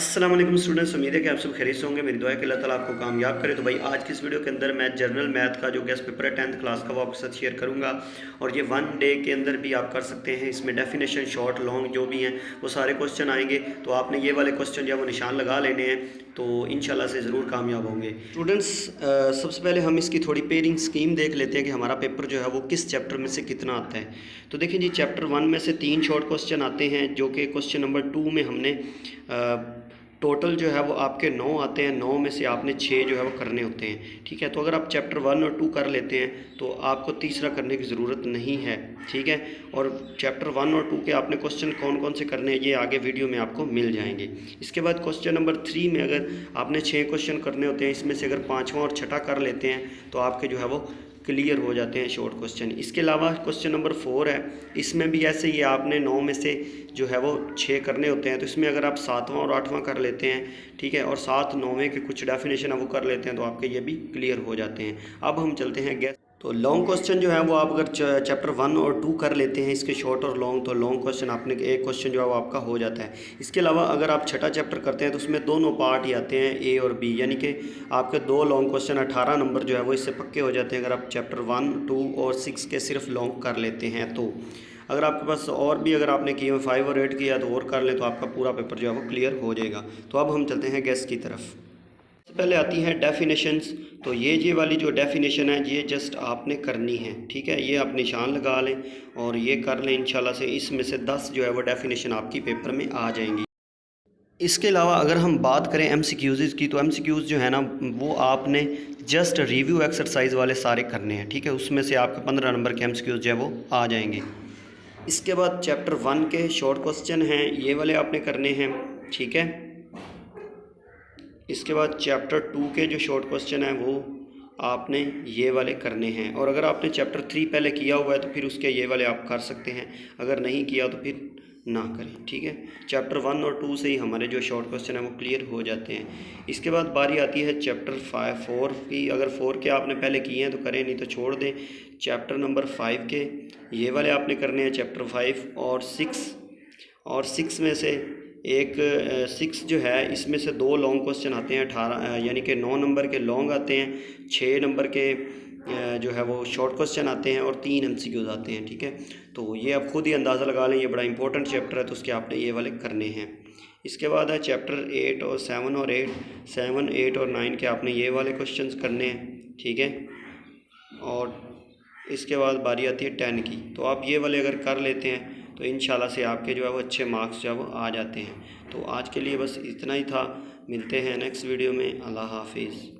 अस्सलाम वालेकुम स्टूडेंट्स, उम्मीद है कि आप सब खैरियत से होंगे। मेरी दुआ है कि अल्लाह ताला आपको कामयाब करे। तो भाई आज की इस वीडियो के अंदर मैं जनरल मैथ का जो गेस्ट पेपर है 10th क्लास का वो आपके साथ शेयर करूंगा और ये 1 डे के अंदर भी आप कर सकते हैं। इसमें डेफिनेशन शॉर्ट लॉन्ग जो भी हैं वो सारे क्वेश्चन आएंगे। तो आपने ये वाले क्वेश्चन जो है वो निशान लगा लेने हैं, तो इंशाल्लाह से ज़रूर कामयाब होंगे। स्टूडेंट्स, सबसे पहले हम इसकी थोड़ी पेयरिंग स्कीम देख लेते हैं कि हमारा पेपर जो है वो किस चैप्टर में से कितना आता है। तो देखिए जी, चैप्टर 1 में से 3 शॉर्ट क्वेश्चन आते हैं, जो कि क्वेश्चन नंबर 2 में हमने टोटल जो है वो आपके 9 आते हैं। 9 में से आपने 6 जो है वो करने होते हैं। ठीक है, तो अगर आप चैप्टर 1 और 2 कर लेते हैं तो आपको तीसरा करने की ज़रूरत नहीं है। ठीक है, और चैप्टर 1 और 2 के आपने क्वेश्चन कौन कौन से करने हैं ये आगे वीडियो में आपको मिल जाएंगे। इसके बाद क्वेश्चन नंबर 3 में अगर आपने 6 क्वेश्चन करने होते हैं, इसमें से अगर 5वां और 6ठा कर लेते हैं तो आपके जो है वो क्लियर हो जाते हैं शॉर्ट क्वेश्चन। इसके अलावा क्वेश्चन नंबर 4 है, इसमें भी ऐसे ही आपने 9 में से जो है वो 6 करने होते हैं। तो इसमें अगर आप 7वां और 8वां कर लेते हैं, ठीक है, और 7 9वें के कुछ डेफिनेशन है वो कर लेते हैं, तो आपके ये भी क्लियर हो जाते हैं। अब हम चलते हैं गैस। तो लॉन्ग क्वेश्चन जो है वो आप अगर चैप्टर 1 और 2 कर लेते हैं, इसके शॉर्ट और लॉन्ग, तो लॉन्ग क्वेश्चन आपने एक क्वेश्चन जो है वो आपका हो जाता है। इसके अलावा अगर आप छठा चैप्टर करते हैं तो उसमें दोनों पार्ट ही आते हैं, ए और बी, यानी कि आपके 2 लॉन्ग क्वेश्चन 18 नंबर जो है वो इससे पक्के हो जाते हैं अगर आप चैप्टर 1 2 और 6 के सिर्फ लॉन्ग कर लेते हैं। तो अगर आपके पास और भी अगर आपने किए 5 और 8 किया तो और कर लें तो आपका पूरा पेपर जो है वो क्लियर हो जाएगा। तो अब हम चलते हैं गेस की तरफ। पहले आती हैं डेफिनेशंस। तो ये वाली जो डेफिनेशन है ये जस्ट आपने करनी है। ठीक है, ये आप निशान लगा लें और ये कर लें इंशाल्लाह से। इसमें से 10 जो है वो डेफिनेशन आपकी पेपर में आ जाएंगी। इसके अलावा अगर हम बात करें एमसीक्यूज़ की, तो एमसीक्यूज़ जो है ना वो आपने जस्ट रिव्यू एक्सरसाइज वाले सारे करने हैं। ठीक है, उसमें से आपके 15 नंबर के एमसीक्यूज़ जो है वो आ जाएंगे। इसके बाद चैप्टर 1 के शॉर्ट क्वेश्चन हैं, ये वाले आपने करने हैं। ठीक है, इसके बाद चैप्टर 2 के जो शॉर्ट क्वेश्चन हैं वो आपने ये वाले करने हैं। और अगर आपने चैप्टर 3 पहले किया हुआ है तो फिर उसके ये वाले आप कर सकते हैं, अगर नहीं किया तो फिर ना करें। ठीक है, चैप्टर 1 और 2 से ही हमारे जो शॉर्ट क्वेश्चन हैं वो क्लियर हो जाते हैं। इसके बाद बारी आती है चैप्टर 4 की। अगर 4 के आपने पहले किए हैं तो करें, नहीं तो छोड़ दें। चैप्टर नंबर 5 के ये वाले आपने करने हैं, चैप्टर 5 और 6 में से एक 6 जो है इसमें से 2 लॉन्ग क्वेश्चन आते हैं, 18 यानी कि 9 नंबर के लॉन्ग आते हैं, 6 नंबर के जो है वो शॉर्ट क्वेश्चन आते हैं और 3 एमसीक्यूज आते हैं। ठीक है, तो ये आप खुद ही अंदाज़ा लगा लें, ये बड़ा इंपॉर्टेंट चैप्टर है तो उसके आपने ये वाले करने हैं। इसके बाद है चैप्टर 8 और 7 और 9 के आपने ये वाले क्वेश्चन करने हैं। ठीक है, और इसके बाद बारी आती है 10 की। तो आप ये वाले अगर कर लेते हैं तो इंशाल्लाह से आपके जो है वो अच्छे मार्क्स जो है वो आ जाते हैं। तो आज के लिए बस इतना ही था, मिलते हैं नेक्स्ट वीडियो में। अल्लाह हाफिज़।